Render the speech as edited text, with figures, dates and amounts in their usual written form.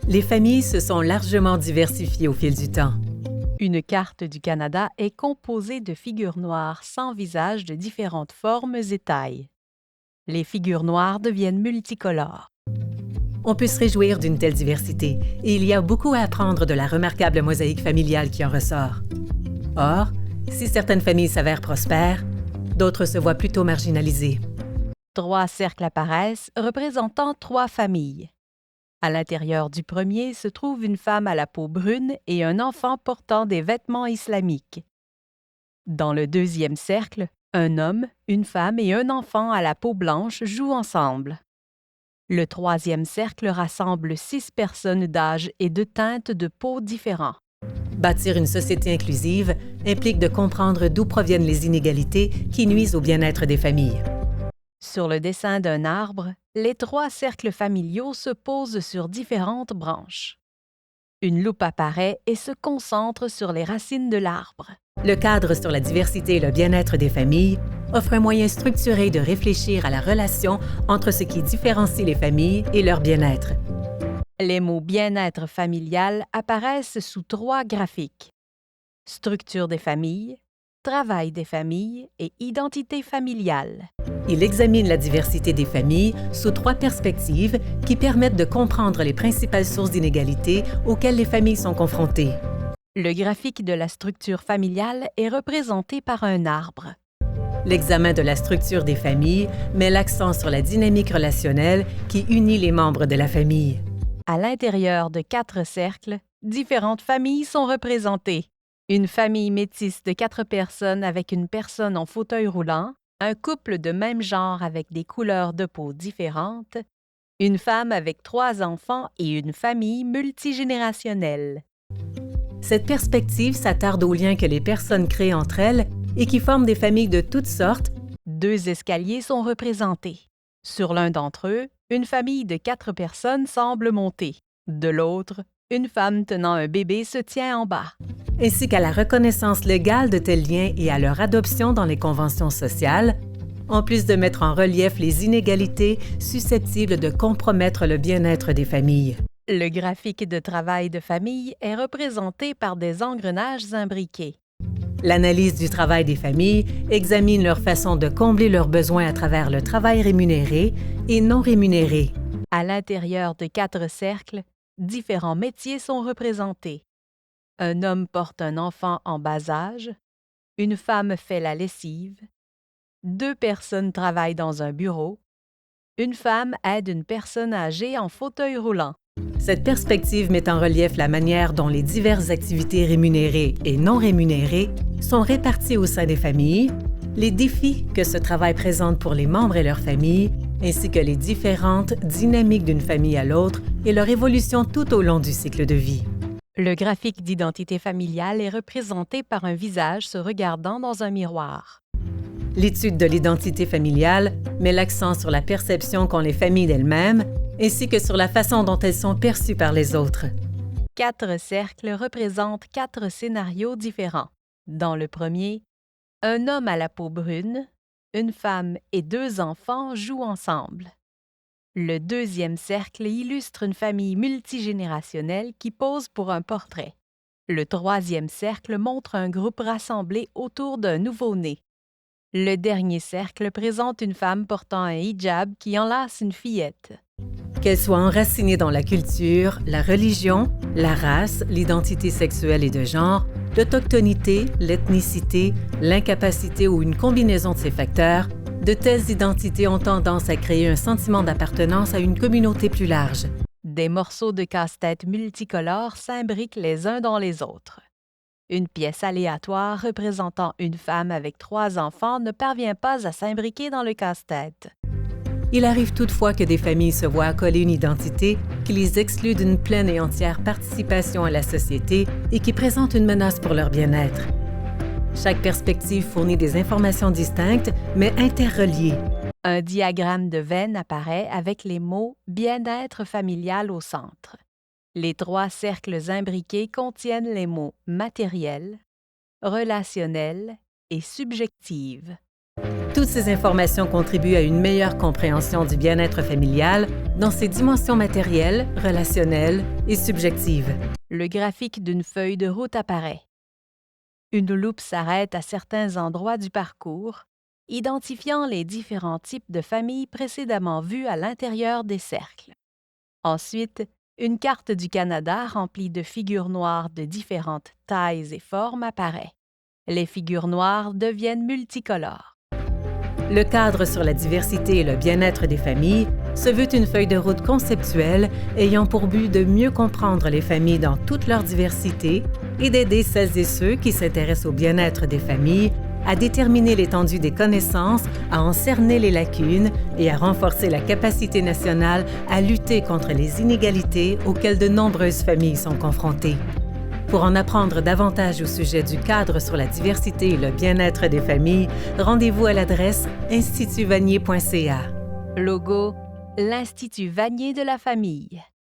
Les familles se sont largement diversifiées au fil du temps. Une carte du Canada est composée de figures noires sans visage de différentes formes et tailles. Les figures noires deviennent multicolores. On peut se réjouir d'une telle diversité et il y a beaucoup à apprendre de la remarquable mosaïque familiale qui en ressort. Or, si certaines familles s'avèrent prospères, d'autres se voient plutôt marginalisées. 3 cercles apparaissent représentant 3 familles. À l'intérieur du premier se trouve une femme à la peau brune et un enfant portant des vêtements islamiques. Dans le deuxième cercle, un homme, une femme et un enfant à la peau blanche jouent ensemble. Le troisième cercle rassemble 6 personnes d'âge et de teintes de peau différents. Bâtir une société inclusive implique de comprendre d'où proviennent les inégalités qui nuisent au bien-être des familles. Sur le dessin d'un arbre, les 3 cercles familiaux se posent sur différentes branches. Une loupe apparaît et se concentre sur les racines de l'arbre. Le cadre sur la diversité et le bien-être des familles offre un moyen structuré de réfléchir à la relation entre ce qui différencie les familles et leur bien-être. Les mots bien-être familial apparaissent sous 3 graphiques. Structure des familles, travail des familles et identité familiale. Il examine la diversité des familles sous 3 perspectives qui permettent de comprendre les principales sources d'inégalités auxquelles les familles sont confrontées. Le graphique de la structure familiale est représenté par un arbre. L'examen de la structure des familles met l'accent sur la dynamique relationnelle qui unit les membres de la famille. À l'intérieur de 4 cercles, différentes familles sont représentées. Une famille métisse de 4 personnes avec une personne en fauteuil roulant, un couple de même genre avec des couleurs de peau différentes, une femme avec 3 enfants et une famille multigénérationnelle. Cette perspective s'attarde aux liens que les personnes créent entre elles et qui forment des familles de toutes sortes. 2 escaliers sont représentés. Sur l'un d'entre eux, une famille de 4 personnes semble monter. De l'autre, une femme tenant un bébé se tient en bas. Ainsi qu'à la reconnaissance légale de tels liens et à leur adoption dans les conventions sociales, en plus de mettre en relief les inégalités susceptibles de compromettre le bien-être des familles. Le graphique de travail de famille est représenté par des engrenages imbriqués. L'analyse du travail des familles examine leur façon de combler leurs besoins à travers le travail rémunéré et non rémunéré. À l'intérieur de 4 cercles, différents métiers sont représentés. Un homme porte un enfant en bas âge, une femme fait la lessive, 2 personnes travaillent dans un bureau, une femme aide une personne âgée en fauteuil roulant. Cette perspective met en relief la manière dont les diverses activités rémunérées et non rémunérées sont réparties au sein des familles, les défis que ce travail présente pour les membres et leurs familles, ainsi que les différentes dynamiques d'une famille à l'autre et leur évolution tout au long du cycle de vie. Le graphique d'identité familiale est représenté par un visage se regardant dans un miroir. L'étude de l'identité familiale met l'accent sur la perception qu'ont les familles d'elles-mêmes, ainsi que sur la façon dont elles sont perçues par les autres. 4 cercles représentent 4 scénarios différents. Dans le premier, un homme à la peau brune, une femme et 2 enfants jouent ensemble. Le deuxième cercle illustre une famille multigénérationnelle qui pose pour un portrait. Le troisième cercle montre un groupe rassemblé autour d'un nouveau-né. Le dernier cercle présente une femme portant un hijab qui enlace une fillette. Qu'elles soient enracinées dans la culture, la religion, la race, l'identité sexuelle et de genre, l'autochtonité, l'ethnicité, l'incapacité ou une combinaison de ces facteurs, de telles identités ont tendance à créer un sentiment d'appartenance à une communauté plus large. Des morceaux de casse-tête multicolores s'imbriquent les uns dans les autres. Une pièce aléatoire représentant une femme avec 3 enfants ne parvient pas à s'imbriquer dans le casse-tête. Il arrive toutefois que des familles se voient accoler une identité qui les exclut d'une pleine et entière participation à la société et qui présente une menace pour leur bien-être. Chaque perspective fournit des informations distinctes, mais interreliées. Un diagramme de veine apparaît avec les mots « bien-être familial » au centre. Les 3 cercles imbriqués contiennent les mots « matériel »,« relationnel » et « subjective ». Toutes ces informations contribuent à une meilleure compréhension du bien-être familial dans ses dimensions matérielles, relationnelles et subjectives. Le graphique d'une feuille de route apparaît. Une loupe s'arrête à certains endroits du parcours, identifiant les différents types de familles précédemment vus à l'intérieur des cercles. Ensuite, une carte du Canada remplie de figures noires de différentes tailles et formes apparaît. Les figures noires deviennent multicolores. Le cadre sur la diversité et le bien-être des familles se veut une feuille de route conceptuelle ayant pour but de mieux comprendre les familles dans toute leur diversité et d'aider celles et ceux qui s'intéressent au bien-être des familles à déterminer l'étendue des connaissances, à en cerner les lacunes et à renforcer la capacité nationale à lutter contre les inégalités auxquelles de nombreuses familles sont confrontées. Pour en apprendre davantage au sujet du cadre sur la diversité et le bien-être des familles, rendez-vous à l'adresse institutvanier.ca. Logo, l'Institut Vanier de la famille.